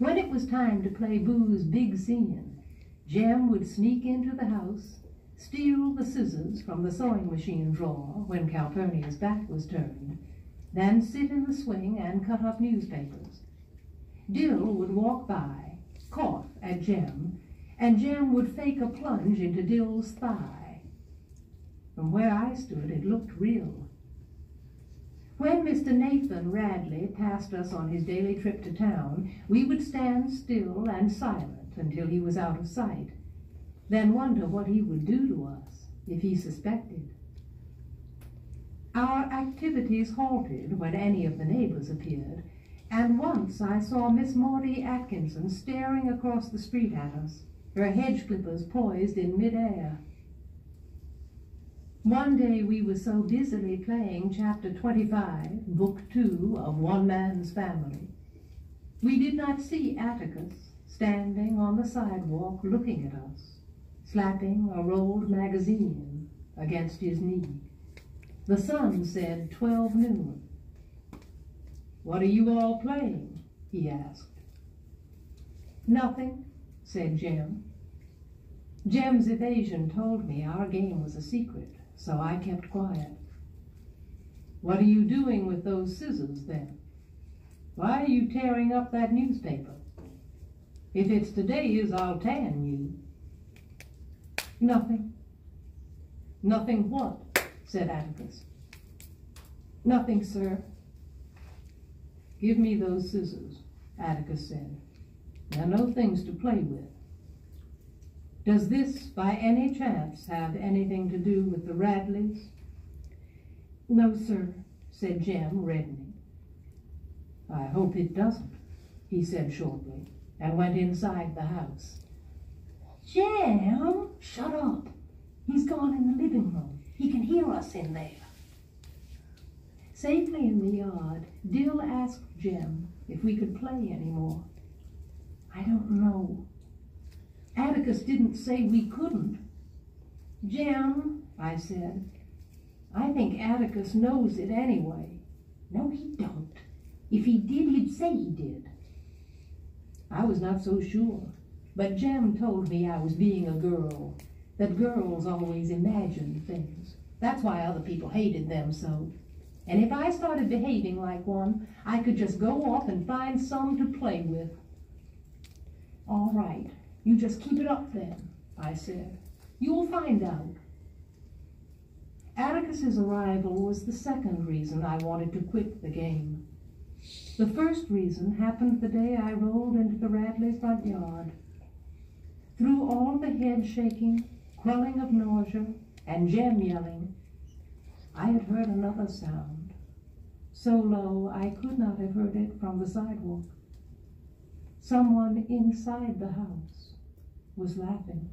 When it was time to play Boo's big scene, Jem would sneak into the house, steal the scissors from the sewing machine drawer when Calpurnia's back was turned, then sit in the swing and cut up newspapers. Dill would walk by, cough at Jem, and Jem would fake a plunge into Dill's thigh. From where I stood, it looked real. When Mr. Nathan Radley passed us on his daily trip to town, we would stand still and silent until he was out of sight, then wonder what he would do to us if he suspected. Our activities halted when any of the neighbors appeared, and once I saw Miss Maudie Atkinson staring across the street at us, her hedge clippers poised in mid-air. One day we were so busily playing Chapter 25, Book 2 of One Man's Family, we did not see Atticus standing on the sidewalk looking at us, slapping a rolled magazine against his knee. The sun said 12 noon. "What are you all playing?" he asked. "Nothing," said Jem. Jem's evasion told me our game was a secret, so I kept quiet. "What are you doing with those scissors, then? Why are you tearing up that newspaper? If it's today's, I'll tan you." "Nothing." "Nothing what?" said Atticus. "Nothing, sir." "Give me those scissors," Atticus said. "They're no things to play with. Does this, by any chance, have anything to do with the Radleys?" "No, sir," said Jem, reddening. "I hope it doesn't," he said shortly, and went inside the house. "Jem, shut up. He's gone in the living room. He can hear us in there." Safely in the yard, Dill asked Jem if we could play any more. "I don't know. Atticus didn't say we couldn't." "Jem," I said, "I think Atticus knows it anyway." "No, he don't. If he did, he'd say he did." I was not so sure, but Jem told me I was being a girl, that girls always imagined things. That's why other people hated them so. And if I started behaving like one, I could just go off and find some to play with. "All right, you just keep it up then," I said. "You'll find out." Atticus's arrival was the second reason I wanted to quit the game. The first reason happened the day I rolled into the Radley front yard. Through all the head shaking, quelling of nausea, and Jem yelling, I had heard another sound, so low I could not have heard it from the sidewalk. Someone inside the house was laughing.